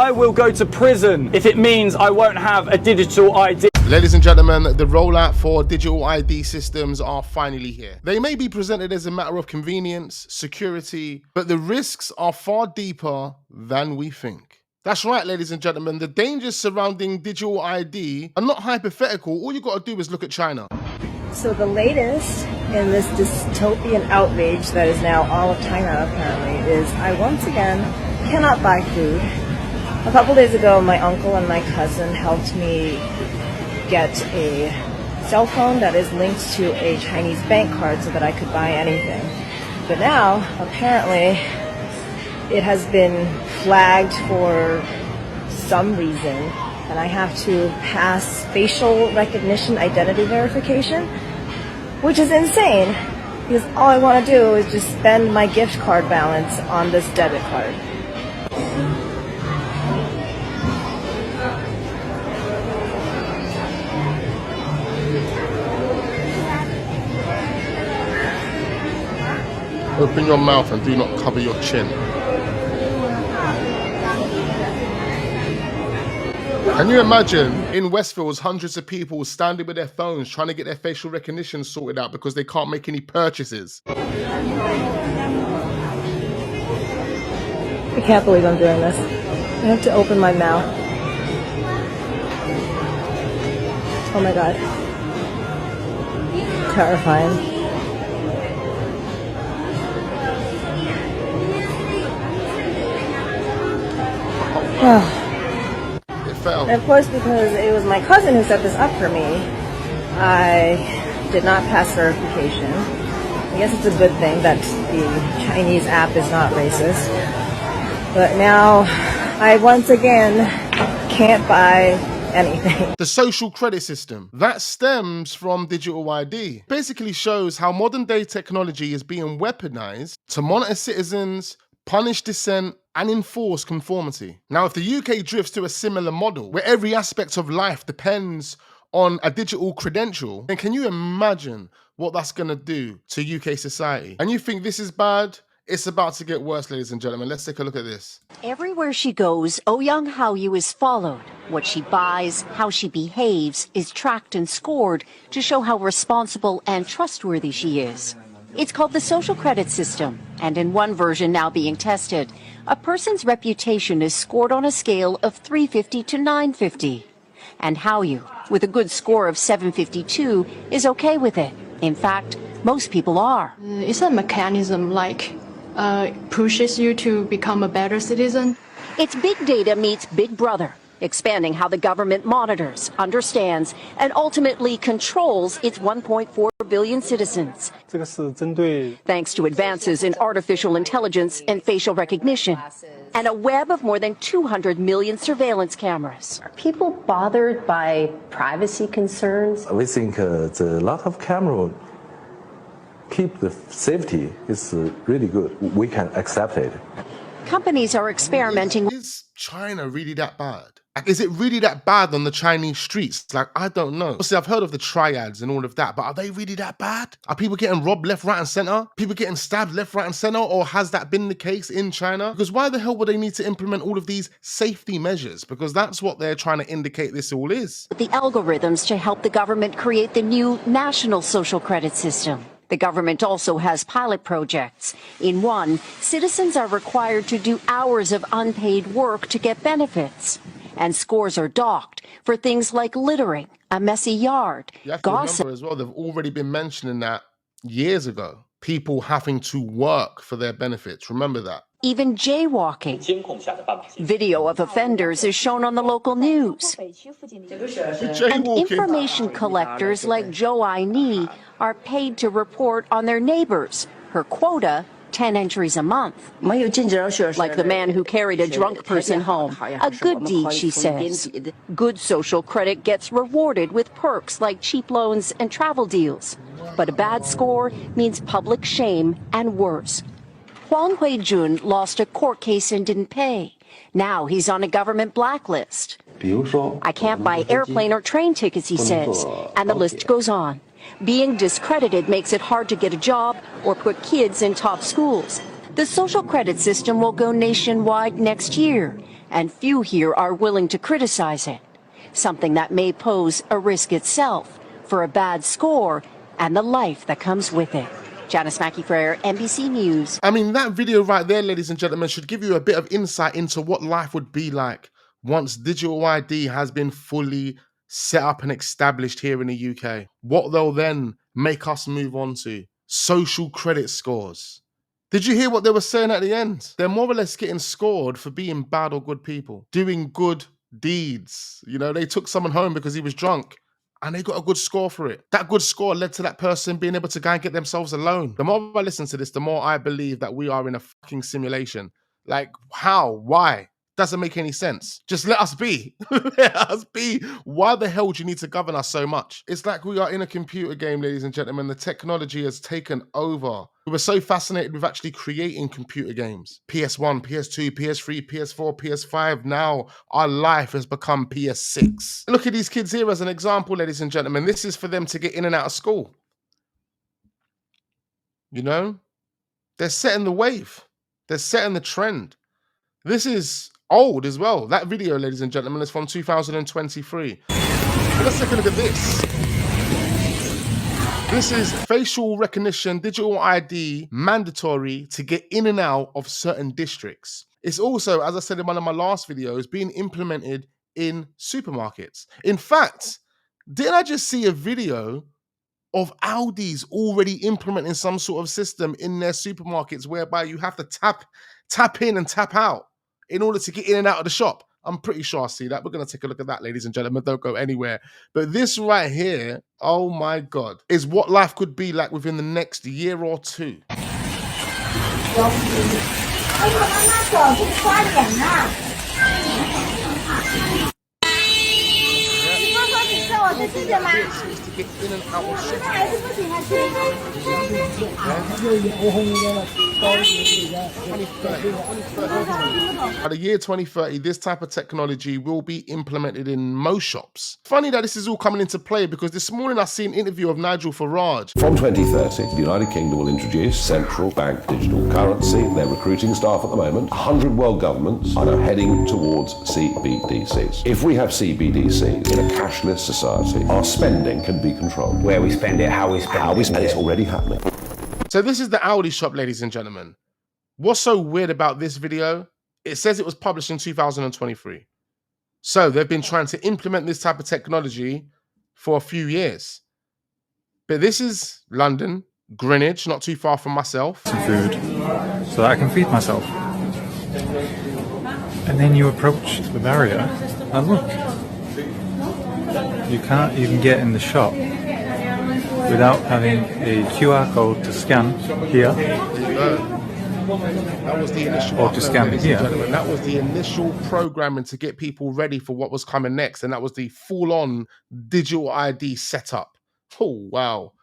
I will go to prison if it means I won't have a digital ID. Ladies and gentlemen, the rollout for digital ID systems are finally here. They may be presented as a matter of convenience, security, but the risks are far deeper than we think. That's right, ladies and gentlemen, the dangers surrounding digital ID are not hypothetical. All you got to do is look at China. So the latest in this dystopian outrage that is now all of China apparently is I once again cannot buy food. A couple days ago, my uncle and my cousin helped me get a cell phone that is linked to a Chinese bank card so that I could buy anything. But now, apparently, it has been flagged for some reason, and I have to pass facial recognition identity verification, which is insane, because all I want to do is just spend my gift card balance on this debit card. Open your mouth and do not cover your chin. Can you imagine in Westfields hundreds of people standing with their phones trying to get their facial recognition sorted out because they can't make any purchases? I can't believe I'm doing this. I have to open my mouth. Oh my god. Terrifying. It fell. And of course, because it was my cousin who set this up for me, I did not pass verification. I guess it's a good thing that the Chinese app is not racist. But now, I once again can't buy anything. The social credit system, that stems from digital ID. Basically shows how modern day technology is being weaponized to monitor citizens, punish dissent, and enforce conformity. Now, if the UK drifts to a similar model, where every aspect of life depends on a digital credential, then can you imagine what that's gonna do to UK society? And you think this is bad? It's about to get worse, ladies and gentlemen. Let's take a look at this. Everywhere she goes, Ouyang Haoyu is followed. What she buys, how she behaves, is tracked and scored to show how responsible and trustworthy she is. It's called the social credit system, and in one version now being tested, a person's reputation is scored on a scale of 350 to 950. And Haoyu, with a good score of 752, is okay with it. In fact, most people are. It's a mechanism like pushes you to become a better citizen. It's big data meets Big Brother, expanding how the government monitors, understands, and ultimately controls its 1.4 billion citizens. Thanks to advances in artificial intelligence and facial recognition, and a web of more than 200 million surveillance cameras. Are people bothered by privacy concerns? We think the lot of camera keep the safety is really good. We can accept it. Companies are experimenting. Is China really that bad? Like, is it really that bad on the Chinese streets? Like, I don't know. Obviously, I've heard of the triads and all of that, but are they really that bad? Are people getting robbed left, right, and center? People getting stabbed left, right, and center? Or has that been the case in China? Because why the hell would they need to implement all of these safety measures? Because that's what they're trying to indicate this all is. The algorithms to help the government create the new national social credit system. The government also has pilot projects. In one, citizens are required to do hours of unpaid work to get benefits. And scores are docked for things like littering, a messy yard, You have to gossip. remember as well, they've already been mentioning that years ago. People having to work for their benefits. Remember that. Even jaywalking. Video of offenders is shown on the local news. And Jaywalking. information collectors like Zhou Aini are paid to report on their neighbors. Her quota, 10 entries a month. Like the man who carried a drunk person home. A good deed, she says. Good social credit gets rewarded with perks like cheap loans and travel deals. But a bad score means public shame and worse. Huang Huijun lost a court case and didn't pay. Now he's on a government blacklist. I can't buy airplane or train tickets, he says, and the list goes on. Being discredited makes it hard to get a job or put kids in top schools. The social credit system will go nationwide next year, and few here are willing to criticize it, something that may pose a risk itself for a bad score and the life that comes with it. Janice Mackey-Freyer, NBC News. I mean, that video right there, ladies and gentlemen, should give you a bit of insight into what life would be like once digital ID has been fully set up and established here in the UK. What they'll then make us move on to. Social credit scores. Did you hear what they were saying at the end? They're more or less getting scored for being bad or good people, doing good deeds. You know, they took someone home because he was drunk and they got a good score for it. That good score led to that person being able to go and get themselves a loan. The more I listen to this, the more I believe that we are in a fucking simulation. Like, how? Why? Doesn't make any sense. Just let us be. Let us be. Why the hell do you need to govern us so much? It's like we are in a computer game, ladies and gentlemen. The technology has taken over. We were so fascinated with actually creating computer games. PS1, PS2, PS3, PS4, PS5. Now our life has become PS6. Look at these kids here as an example, ladies and gentlemen. This is for them to get in and out of school. You know? They're setting the wave. They're setting the trend. This is old as well. That video, ladies and gentlemen, is from 2023. Let's take a look at this. This is facial recognition, digital ID, mandatory to get in and out of certain districts. It's also, as I said in one of my last videos, being implemented in supermarkets. In fact, didn't I just see a video of Aldi's already implementing some sort of system in their supermarkets whereby you have to tap in and tap out in order to get in and out of the shop? I'm pretty sure I see that. We're going to take a look at that, ladies and gentlemen. Don't go anywhere. But this right here, oh my God, is what life could be like within the next year or two. Is to get in and out of By the year 2030, this type of technology will be implemented in most shops. Funny that this is all coming into play because this morning I see an interview of Nigel Farage. From 2030, the United Kingdom will introduce central bank digital currency. They're recruiting staff at the moment. 100 world governments are now heading towards CBDCs. If we have CBDCs in a cashless society, our spending can be controlled. Where we spend it, how we spend it. And it's already happening. So this is the Aldi shop, ladies and gentlemen. What's so weird about this video? It says it was published in 2023. So they've been trying to implement this type of technology for a few years. But this is London, Greenwich, not too far from myself. Some food so that I can feed myself. And then you approach the barrier and look. You can't even get in the shop without having a QR code to scan here. That was the initial or to scan here. That was the initial programming to get people ready for what was coming next, and that was the full-on digital ID setup. Oh wow.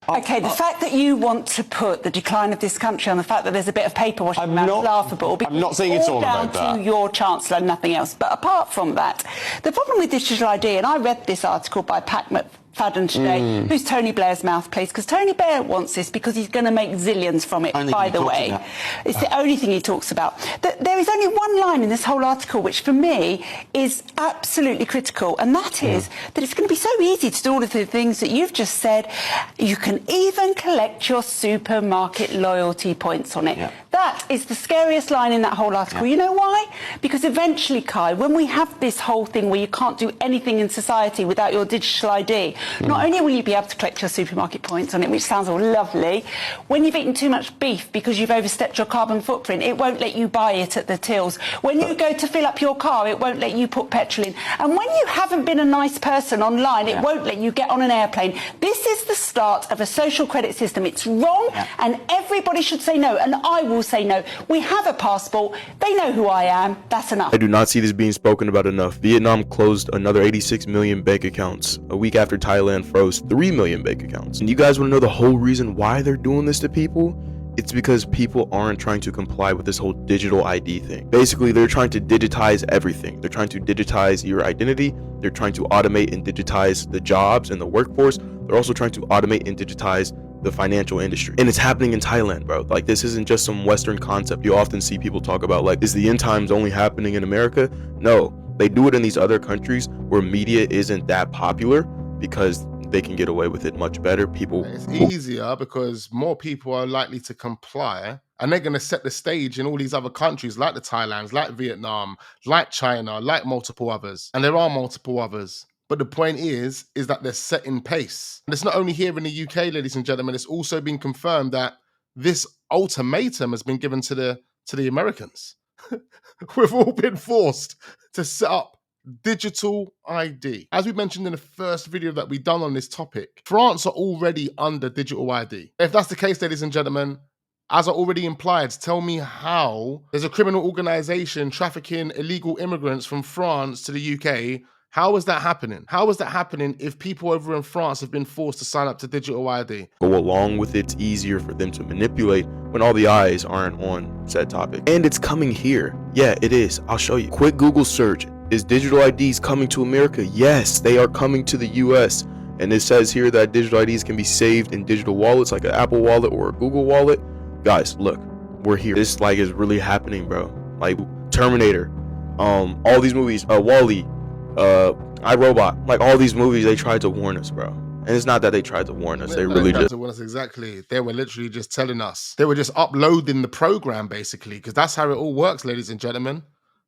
Okay, the fact that you want to put the decline of this country on the fact that there's a bit of paper washing around is laughable. I'm not saying it's all about that. Down to your Chancellor, nothing else. But apart from that, the problem with digital ID, and I read this article by Pat McFadden today, who's Tony Blair's mouthpiece, because Tony Blair wants this because he's going to make zillions from it, by the way. It's the only thing he talks about. There is only one line in this whole article which, for me, is absolutely critical, and that is that it's going to be so easy to do all of the things that you've just said. You can even collect your supermarket loyalty points on it. That is the scariest line in that whole article. You know why? Because eventually, Kai, when we have this whole thing where you can't do anything in society without your digital ID, not only will you be able to collect your supermarket points on it, which sounds all lovely, when you've eaten too much beef because you've overstepped your carbon footprint, it won't let you buy it at the tills. When you go to fill up your car, it won't let you put petrol in. And when you haven't been a nice person online, it won't let you get on an airplane. This is the start of a social credit system. It's wrong, and everybody should say no, and I will say no. We have a passport. They know who I am. That's enough. I do not see this being spoken about enough. Vietnam closed another 86 million bank accounts a week after Thailand froze 3 million bank accounts. And you guys want to know the whole reason why they're doing this to people? It's because people aren't trying to comply with this whole digital ID thing. Basically, they're trying to digitize everything. They're trying to digitize your identity. They're trying to automate and digitize the jobs and the workforce. They're also trying to automate and digitize the financial industry. And it's happening in Thailand, bro. Like, this isn't just some Western concept. You often see people talk about, like, is the end times only happening in America? No, they do it in these other countries where media isn't that popular because they can get away with it much better. It's easier because more people are likely to comply, and they're going to set the stage in all these other countries like the Thailands, like Vietnam, like China, like multiple others. And there are multiple others. But the point is that they're setting pace. And it's not only here in the UK, ladies and gentlemen, it's also been confirmed that this ultimatum has been given to the Americans. We've all been forced to set up digital ID. As we mentioned in the first video that we done on this topic, France are already under digital ID. If that's the case, ladies and gentlemen, as I already implied, tell me how there's a criminal organization trafficking illegal immigrants from France to the UK. How is that happening? How is that happening if people over in France have been forced to sign up to digital ID? Go along with it's easier for them to manipulate when all the eyes aren't on said topic. And it's coming here. Yeah, it is. I'll show you. Quick Google search. Is digital IDs coming to America? Yes, they are coming to the US. And it says here that digital IDs can be saved in digital wallets like an Apple Wallet or a Google Wallet. Guys, look, we're here. This like is really happening, bro. Like Terminator, all these movies, WALL-E, iRobot, like all these movies, they tried to warn us, bro. And it's not that they tried to warn us. They really just... Exactly. They were literally just telling us. They were just uploading the program, basically, because that's how it all works, ladies and gentlemen.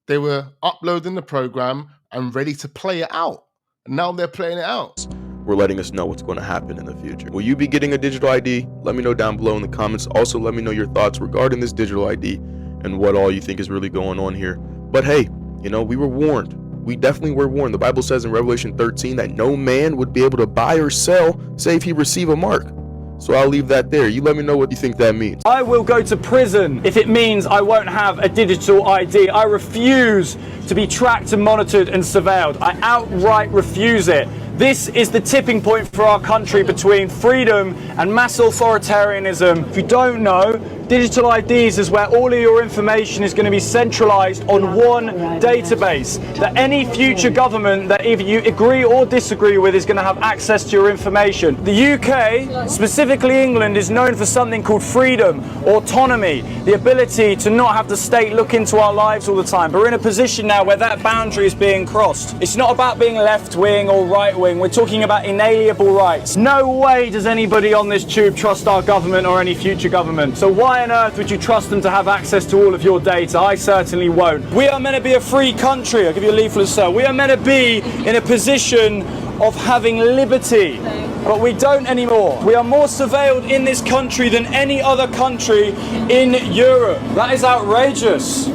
They were uploading the program and ready to play it out. And now they're playing it out. We're letting us know what's going to happen in the future. Will you be getting a digital ID? Let me know down below in the comments. Also, let me know your thoughts regarding this digital ID and what all you think is really going on here. But hey, you know, we were warned. We definitely were warned. The Bible says in Revelation 13 that no man would be able to buy or sell save he receive a mark. So I'll leave that there. You let me know what you think that means. I will go to prison if it means I won't have a digital ID. I refuse to be tracked and monitored and surveilled. I outright refuse it. This is the tipping point for our country between freedom and mass authoritarianism. If you don't know, digital IDs is where all of your information is going to be centralized on one database, that any future government that either you agree or disagree with is going to have access to your information. The UK, specifically England, is known for something called freedom, autonomy, the ability to not have the state look into our lives all the time. But we're in a position now where that boundary is being crossed. It's not about being left-wing or right-wing. We're talking about inalienable rights. No way does anybody on this tube trust our government or any future government. So why on earth would you trust them to have access to all of your data? I certainly won't. We are meant to be a free country. I'll give you a leaflet, sir. We are meant to be in a position of having liberty, but we don't anymore. We are more surveilled in this country than any other country in Europe. That is outrageous.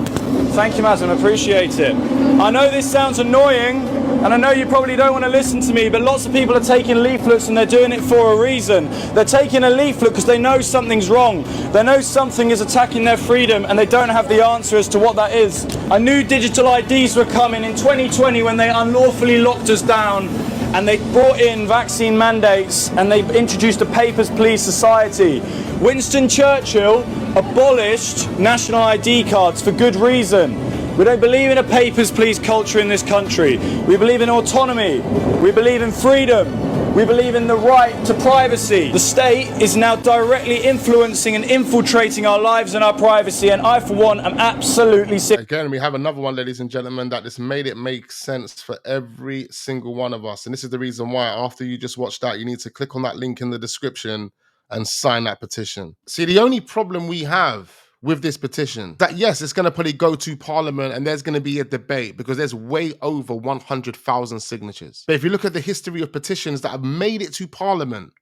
Thank you, Mazen, I appreciate it. I know this sounds annoying, and I know you probably don't want to listen to me, but lots of people are taking leaflets and they're doing it for a reason. They're taking a leaflet because they know something's wrong. They know something is attacking their freedom and they don't have the answer as to what that is. I knew digital IDs were coming in 2020 when they unlawfully locked us down and they brought in vaccine mandates and they introduced a papers, please society. Winston Churchill abolished national ID cards for good reason. We don't believe in a papers, please culture in this country. We believe in autonomy. We believe in freedom. We believe in the right to privacy. The state is now directly influencing and infiltrating our lives and our privacy, and I, for one, am absolutely sick. Again, we have another one, ladies and gentlemen, that just made it make sense for every single one of us. And this is the reason why, after you just watched that, you need to click on that link in the description and sign that petition. See, the only problem we have with this petition, that yes, it's going to probably go to Parliament and there's going to be a debate because there's way over 100,000 signatures. But if you look at the history of petitions that have made it to Parliament,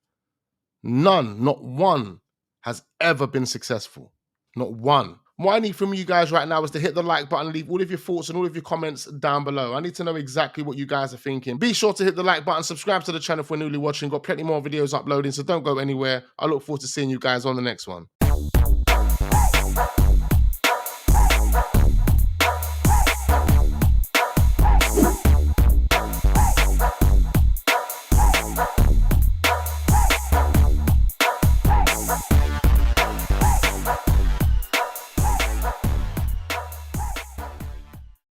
none, not one, has ever been successful. Not one. What I need from you guys right now is to hit the like button, leave all of your thoughts and all of your comments down below. I need to know exactly what you guys are thinking. Be sure to hit the like button, subscribe to the channel if we're newly watching. Got plenty more videos uploading, so don't go anywhere. I look forward to seeing you guys on the next one.